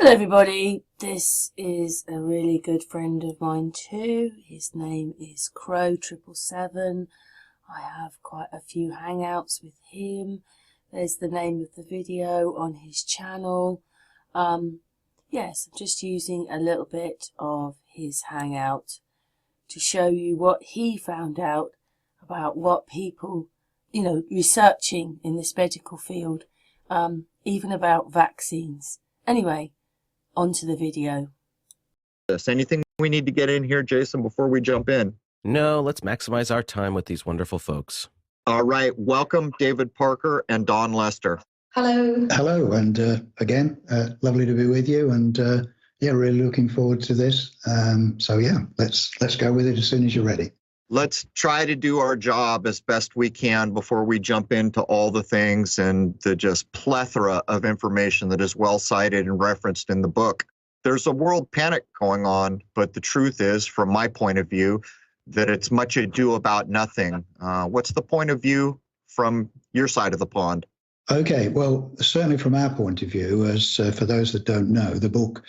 Hello everybody, this is a really good friend of mine too. His name is Crrow777. I have quite a few hangouts with him. There's the name of the video on his channel. Yes, I'm just using a little bit of his hangout to show you what he found out about what people, researching in this medical field, even about vaccines. Anyway, onto the video. Anything we need to get in here, Jason, before we jump in? No, let's maximize our time with these wonderful folks. All right. Welcome, David Parker and Dawn Lester. Hello. Hello, and again, lovely to be with you, and really looking forward to this. Let's go with it as soon as you're ready. Let's try to do our job as best we can before we jump into all the things and the just plethora of information that is well cited and referenced in the book. There's a world panic going on, but the truth is, from my point of view, that it's much ado about nothing. What's the point of view from your side of the pond? Okay, well, certainly from our point of view, as for those that don't know, the book,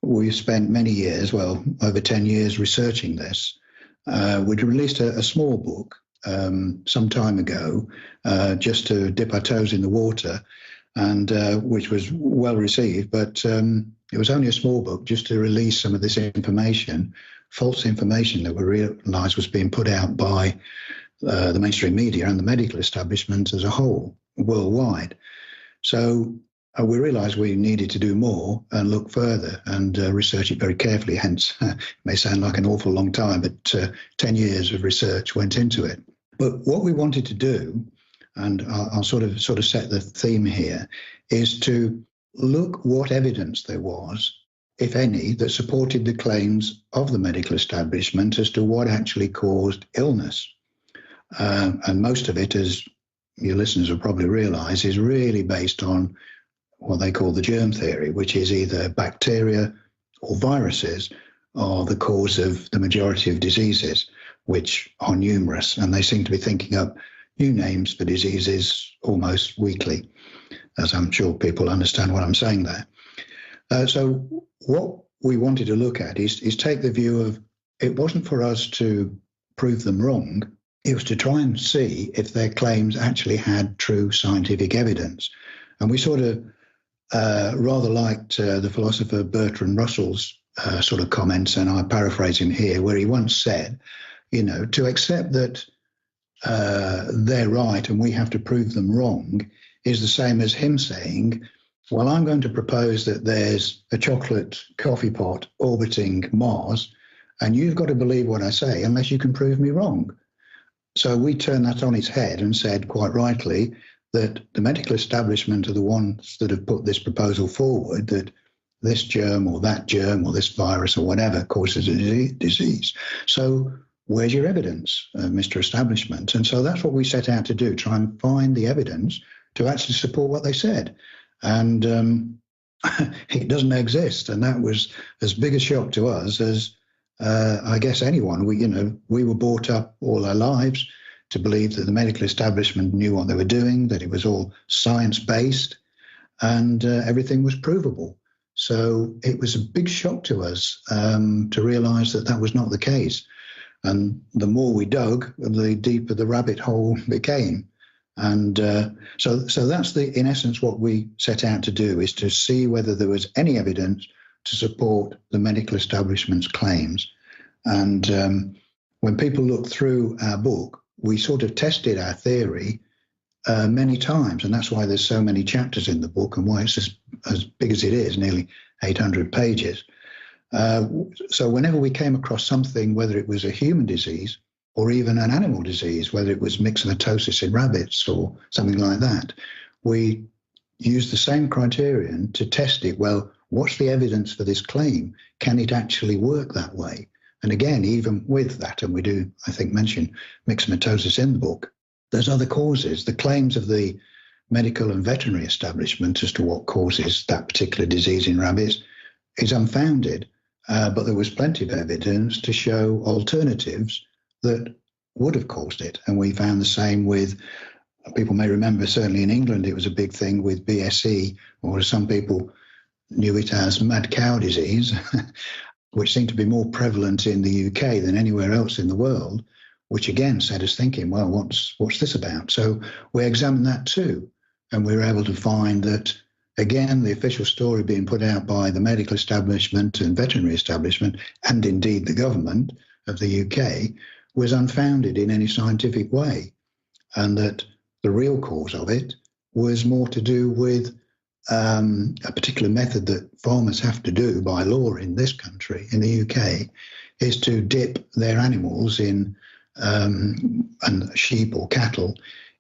we've spent many years, well, over 10 years researching this. We'd released a small book some time ago, just to dip our toes in the water, and which was well received, but it was only a small book just to release some of this information, false information that we realised was being put out by the mainstream media and the medical establishment as a whole, worldwide. So we realised we needed to do more and look further and research it very carefully. Hence, it may sound like an awful long time, but 10 years of research went into it. But what we wanted to do, and I'll sort of set the theme here, is to look what evidence there was, if any, that supported the claims of the medical establishment as to what actually caused illness. And most of it, as your listeners will probably realise, is really based on what they call the germ theory, which is either bacteria or viruses are the cause of the majority of diseases, which are numerous, and they seem to be thinking up new names for diseases almost weekly, as I'm sure people understand what I'm saying there. So what we wanted to look at is take the view of, it wasn't for us to prove them wrong, it was to try and see if their claims actually had true scientific evidence. And we sort of rather liked the philosopher Bertrand Russell's sort of comments, and I paraphrase him here, where he once said, to accept that they're right and we have to prove them wrong is the same as him saying, well, I'm going to propose that there's a chocolate coffee pot orbiting Mars, and you've got to believe what I say unless you can prove me wrong. So we turned that on its head and said, quite rightly, that the medical establishment are the ones that have put this proposal forward, that this germ or this virus or whatever causes a disease. So where's your evidence, Mr. Establishment? And so that's what we set out to do, try and find the evidence to actually support what they said. And it doesn't exist. And that was as big a shock to us as I guess anyone. We were brought up all our lives to believe that the medical establishment knew what they were doing, that it was all science-based, and everything was provable. So it was a big shock to us to realise that that was not the case. And the more we dug, the deeper the rabbit hole became. And so that's in essence what we set out to do, is to see whether there was any evidence to support the medical establishment's claims. And when people look through our book, we sort of tested our theory many times, and that's why there's so many chapters in the book and why it's as big as it is, nearly 800 pages. So whenever we came across something, whether it was a human disease or even an animal disease, whether it was myxomatosis in rabbits or something like that, we used the same criterion to test it. Well, what's the evidence for this claim? Can it actually work that way? And again, even with that, and we do, I think, mention myxomatosis in the book, there's other causes. The claims of the medical and veterinary establishment as to what causes that particular disease in rabbits is unfounded. But there was plenty of evidence to show alternatives that would have caused it. And we found the same with, people may remember, certainly in England, it was a big thing with BSE, or as some people knew it as mad cow disease, which seemed to be more prevalent in the UK than anywhere else in the world, which again set us thinking, well, what's this about? So we examined that too, and we were able to find that, again, the official story being put out by the medical establishment and veterinary establishment, and indeed the government of the UK, was unfounded in any scientific way, and that the real cause of it was more to do with a particular method that farmers have to do by law in this country, in the UK, is to dip their animals in, and sheep or cattle,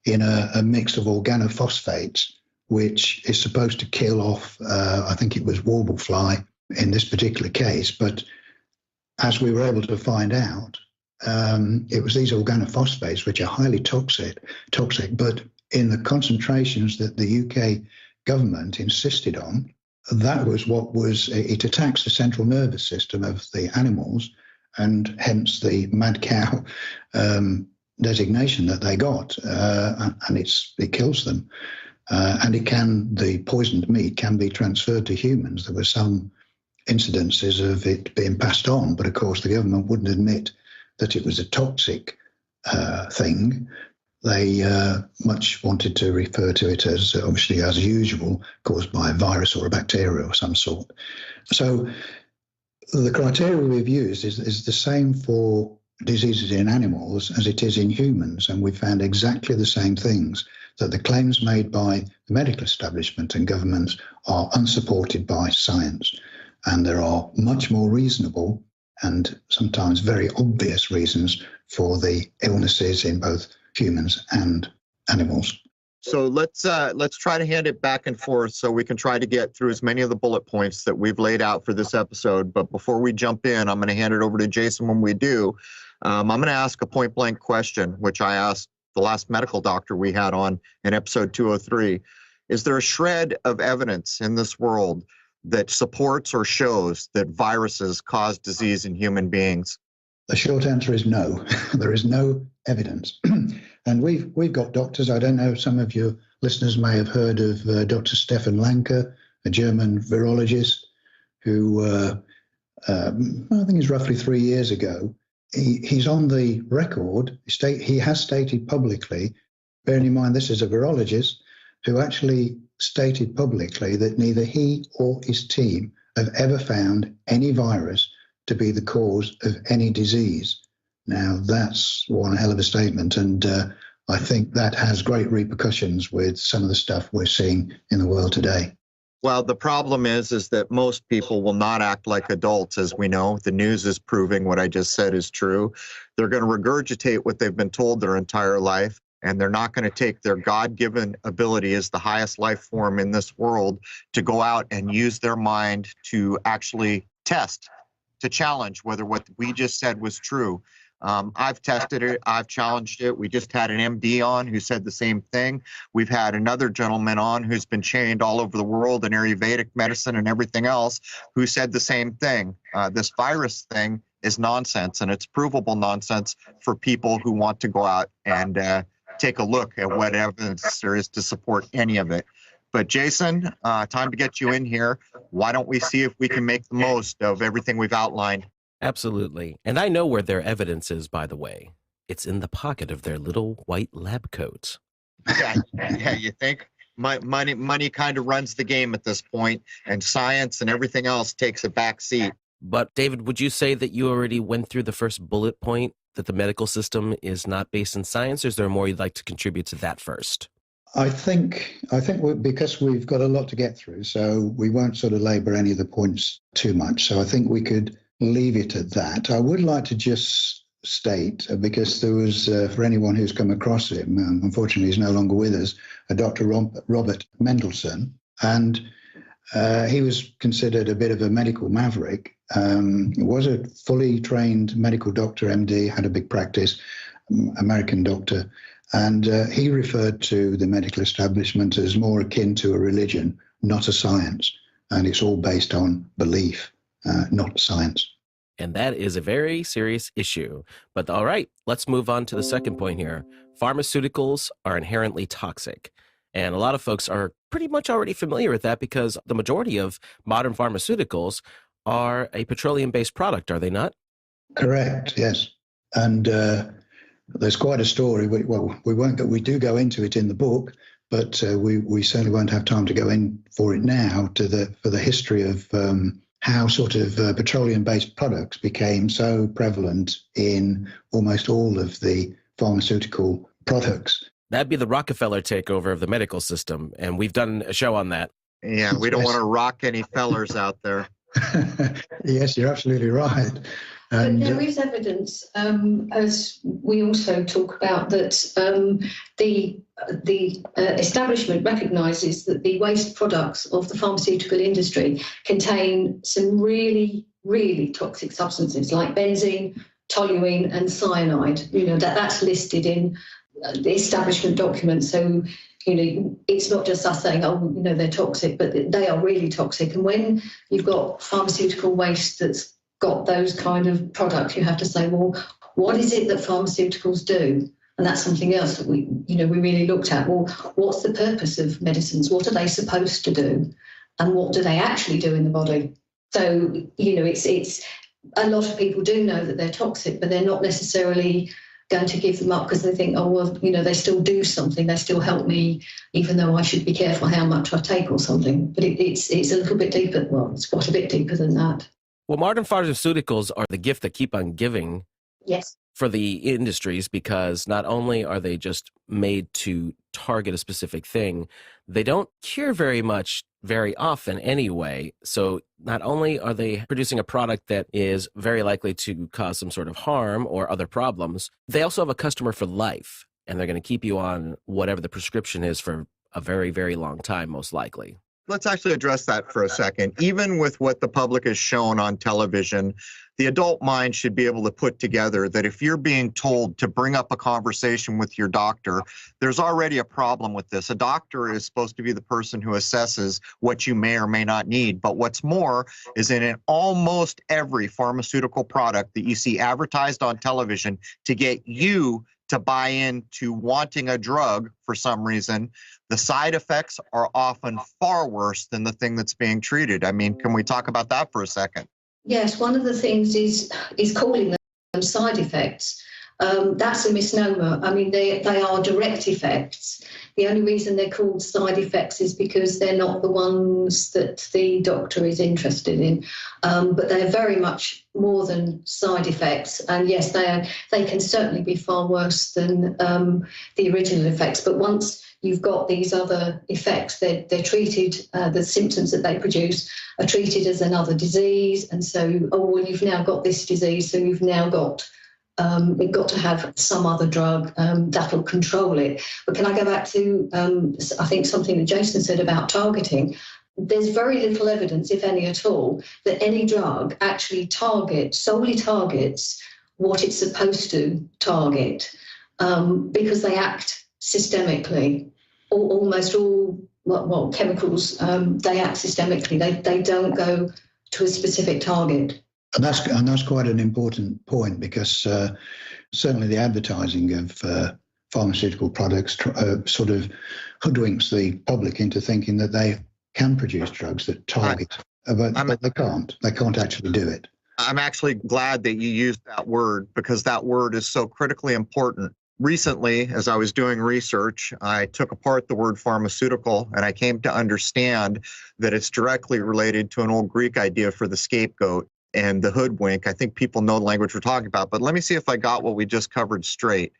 in a mix of organophosphates, which is supposed to kill off, I think it was warble fly in this particular case. But as we were able to find out, it was these organophosphates, which are highly toxic, but in the concentrations that the UK government insisted on, that was what was, it attacks the central nervous system of the animals, and hence the mad cow designation that they got, and it kills them. And the poisoned meat can be transferred to humans. There were some incidences of it being passed on, but of course the government wouldn't admit that it was a toxic thing. They much wanted to refer to it as, obviously, as usual, caused by a virus or a bacteria of some sort. So the criteria we've used is the same for diseases in animals as it is in humans, and we found exactly the same things, that the claims made by the medical establishment and governments are unsupported by science, and there are much more reasonable and sometimes very obvious reasons for the illnesses in both humans and animals. So let's try to hand it back and forth so we can try to get through as many of the bullet points that we've laid out for this episode. But before we jump in, I'm going to hand it over to Jason when we do. I'm going to ask a point blank question, which I asked the last medical doctor we had on in episode 203. Is there a shred of evidence in this world that supports or shows that viruses cause disease in human beings? The short answer is no. There is no evidence. And we've got doctors. I don't know, some of your listeners may have heard of Dr. Stefan Lanker, a German virologist who, I think it's roughly 3 years ago, he's on the record. He has stated publicly, bearing in mind this is a virologist, who actually stated publicly that neither he or his team have ever found any virus to be the cause of any disease. Now, that's one hell of a statement, and I think that has great repercussions with some of the stuff we're seeing in the world today. Well, the problem is that most people will not act like adults, as we know. The news is proving what I just said is true. They're going to regurgitate what they've been told their entire life, and they're not going to take their God-given ability as the highest life form in this world to go out and use their mind to actually test, to challenge whether what we just said was true. I've tested it. I've challenged it. We just had an MD on who said the same thing. We've had another gentleman on who's been trained all over the world in Ayurvedic medicine and everything else who said the same thing. This virus thing is nonsense, and it's provable nonsense for people who want to go out and take a look at what evidence there is to support any of it. But Jason, time to get you in here. Why don't we see if we can make the most of everything we've outlined? Absolutely. And I know where their evidence is, by the way. It's in the pocket of their little white lab coats. Yeah, you think? Money kind of runs the game at this point, and science and everything else takes a back seat. But David, would you say that you already went through the first bullet point, that the medical system is not based in science, or is there more you'd like to contribute to that first? I think because we've got a lot to get through, so we won't sort of labour any of the points too much. So I think we could leave it at that. I would like to just state, because there was, for anyone who's come across him, unfortunately he's no longer with us, a Dr. Robert Mendelsohn, and he was considered a bit of a medical maverick. Was a fully trained medical doctor, MD, had a big practice, American doctor, and he referred to the medical establishment as more akin to a religion, not a science, and it's all based on belief, not science. And that is a very serious issue. But all right, let's move on to the second point here. Pharmaceuticals are inherently toxic. And a lot of folks are pretty much already familiar with that because the majority of modern pharmaceuticals are a petroleum-based product, are they not? Correct, yes. And there's quite a story. We do go into it in the book, but we certainly won't have time to go in for it now for the history of how sort of petroleum-based products became so prevalent in almost all of the pharmaceutical products. That'd be the Rockefeller takeover of the medical system, and we've done a show on that. Yeah, we don't want to rock any fellers out there. Yes, you're absolutely right. And but there is evidence, as we also talk about, that the establishment recognises that the waste products of the pharmaceutical industry contain some really, really toxic substances like benzene, toluene, and cyanide. That's listed in the establishment documents. So it's not just us saying, they're toxic, but they are really toxic. And when you've got pharmaceutical waste that's got those kind of products, you have to say, well, what is it that pharmaceuticals do? And that's something else that we really looked at. Well, what's the purpose of medicines? What are they supposed to do? And what do they actually do in the body? So, it's a lot of people do know that they're toxic, but they're not necessarily going to give them up because they think, they still do something, they still help me, even though I should be careful how much I take or something. But it's a little bit deeper. Well, it's quite a bit deeper than that. Well, modern pharmaceuticals are the gift that keep on giving. Yes. For the industries, because not only are they just made to target a specific thing, they don't cure very much very often anyway. So not only are they producing a product that is very likely to cause some sort of harm or other problems, they also have a customer for life, and they're going to keep you on whatever the prescription is for a very, very long time, most likely. Let's actually address that for a second. Even with what the public is shown on television, the adult mind should be able to put together that if you're being told to bring up a conversation with your doctor, there's already a problem with this. A doctor is supposed to be the person who assesses what you may or may not need. But what's more is in almost every pharmaceutical product that you see advertised on television to get you to buy into wanting a drug for some reason, the side effects are often far worse than the thing that's being treated. I mean, can we talk about that for a second? Yes, one of the things is calling them side effects. That's a misnomer. I mean, they are direct effects. The only reason they're called side effects is because they're not the ones that the doctor is interested in. But they're very much more than side effects. And yes, they can certainly be far worse than the original effects. But once you've got these other effects, they're treated, the symptoms that they produce are treated as another disease. And so, you've now got this disease, so you've now got we've got to have some other drug that'll control it. But can I go back to, I think, something that Jason said about targeting? There's very little evidence, if any at all, that any drug actually solely targets what it's supposed to target because they act systemically. Almost all chemicals, they act systemically. They don't go to a specific target. And that's quite an important point because certainly the advertising of pharmaceutical products sort of hoodwinks the public into thinking that they can produce drugs that target, but they can't. They can't actually do it. I'm actually glad that you used that word because that word is so critically important. Recently, as I was doing research, I took apart the word pharmaceutical and I came to understand that it's directly related to an old Greek idea for the scapegoat and the hoodwink. I think people know the language we're talking about, but let me see if I got what we just covered straight.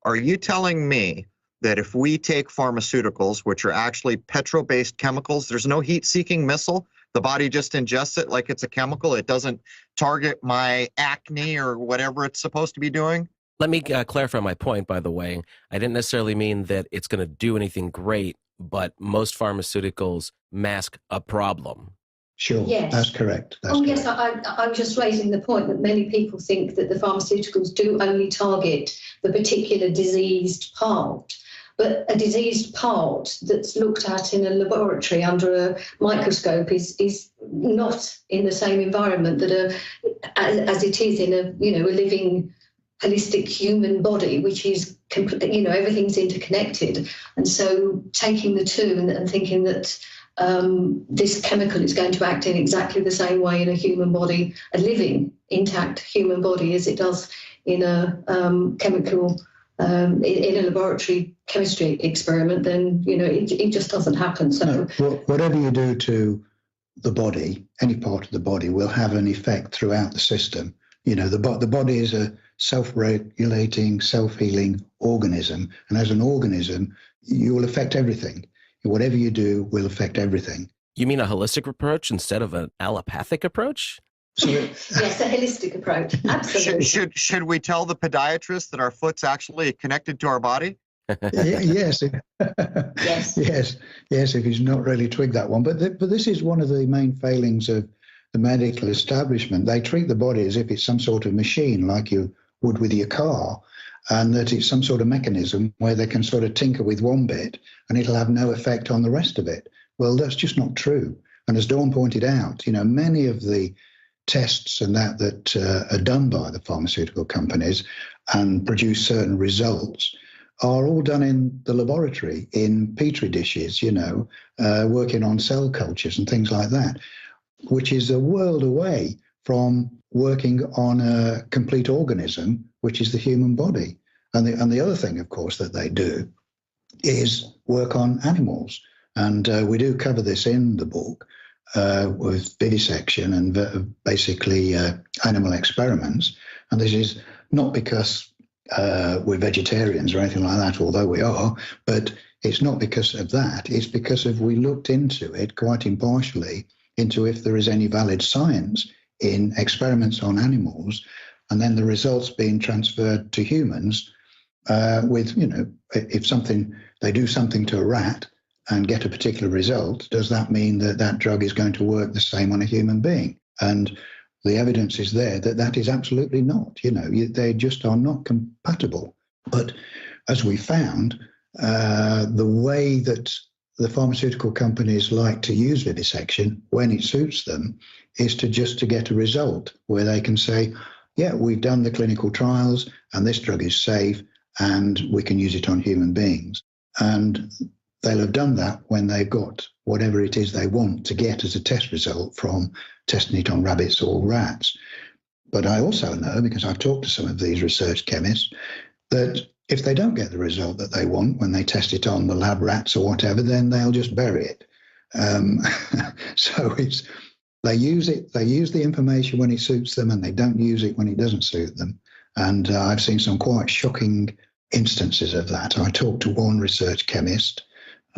Are you telling me that if we take pharmaceuticals, which are actually petro-based chemicals, there's no heat-seeking missile? The body just ingests it like it's a chemical. It doesn't target my acne or whatever it's supposed to be doing? Let me clarify my point, by the way. I didn't necessarily mean that it's going to do anything great, but most pharmaceuticals mask a problem. Sure, yes. That's correct. Yes, I'm just raising the point that many people think that the pharmaceuticals do only target the particular diseased part. But a diseased part that's looked at in a laboratory under a microscope is not in the same environment that as it is in a living holistic human body, which is, everything's interconnected. And so taking the two and thinking that this chemical is going to act in exactly the same way in a human body, a living, intact human body, as it does in a chemical, in a laboratory chemistry experiment, then, it just doesn't happen. So whatever you do to the body, any part of the body, will have an effect throughout the system. The body is a self-regulating, self-healing organism. And as an organism, you will affect everything. Whatever you do will affect everything. You mean a holistic approach instead of an allopathic approach? So, yes, a holistic approach. Absolutely. Should we tell the podiatrist that our foot's actually connected to our body? Yes. Yes. Yes, if he's not really twigged that one. But this is one of the main failings of the medical establishment. They treat the body as if it's some sort of machine, like you would with your car, and that it's some sort of mechanism where they can sort of tinker with one bit and it'll have no effect on the rest of it. Well, that's just not true. And as Dawn pointed out, many of the tests and that are done by the pharmaceutical companies and produce certain results are all done in the laboratory, in petri dishes, working on cell cultures and things like that, which is a world away from working on a complete organism, which is the human body. And the other thing, of course, that they do is work on animals. And we do cover this in the book with vivisection and basically animal experiments. And this is not because we're vegetarians or anything like that, although we are, but it's not because of that. It's because we looked into it quite impartially, into if there is any valid science in experiments on animals, and then the results being transferred to humans with, if they do something to a rat and get a particular result, does that mean that drug is going to work the same on a human being? And the evidence is there that is absolutely not. They just are not compatible. But as we found, the way that the pharmaceutical companies like to use vivisection when it suits them is to get a result where they can say, yeah, we've done the clinical trials and this drug is safe and we can use it on human beings. And they'll have done that when they've got whatever it is they want to get as a test result from testing it on rabbits or rats. But I also know, because I've talked to some of these research chemists, that if they don't get the result that they want when they test it on the lab rats or whatever, then they'll just bury it. So they use the information when it suits them, and they don't use it when it doesn't suit them. And I've seen some quite shocking instances of that. I talked to one research chemist,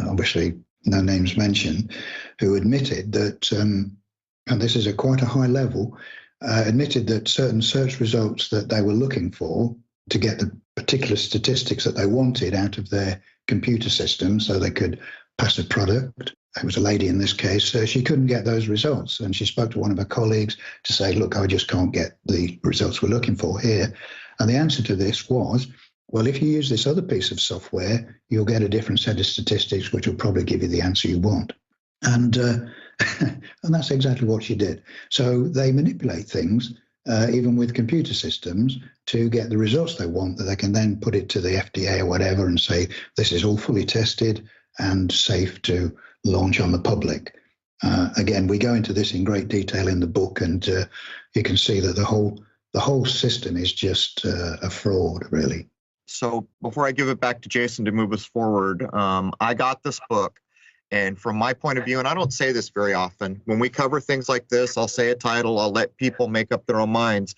obviously no names mentioned, who admitted that, and this is at quite a high level, admitted that certain search results that they were looking for to get the particular statistics that they wanted out of their computer system so they could pass a product. It was a lady in this case. She couldn't get those results. And she spoke to one of her colleagues to say, look, I just can't get the results we're looking for here. And the answer to this was, well, if you use this other piece of software, you'll get a different set of statistics, which will probably give you the answer you want. And and that's exactly what she did. So they manipulate things, even with computer systems, to get the results they want, that they can then put it to the FDA or whatever and say, this is all fully tested and safe to launch on the public. Again, we go into this in great detail in the book, and you can see that the whole system is just a fraud, really. So before I give it back to Jason to move us forward, I got this book. And from my point of view, and I don't say this very often, when we cover things like this, I'll say a title, I'll let people make up their own minds.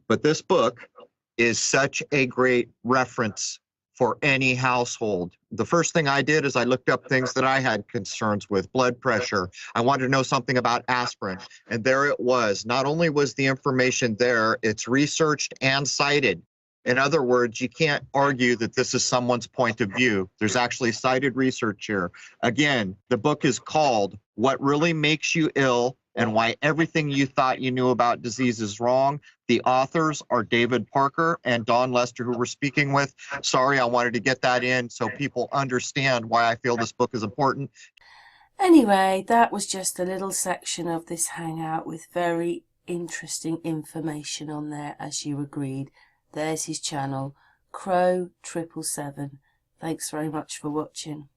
But this book is such a great reference for any household. The first thing I did is I looked up things that I had concerns with, blood pressure. I wanted to know something about aspirin. And there it was. Not only was the information there, it's researched and cited. In other words, you can't argue that this is someone's point of view. There's actually cited research here. Again, the book is called What Really Makes You Ill and Why Everything You Thought You Knew About Disease is Wrong. The authors are David Parker and Dawn Lester, who we're speaking with. Sorry, I wanted to get that in so people understand why I feel this book is important. Anyway, that was just a little section of this hangout with very interesting information on there, as you agreed. there's his channel, Crrow777. Thanks very much for watching.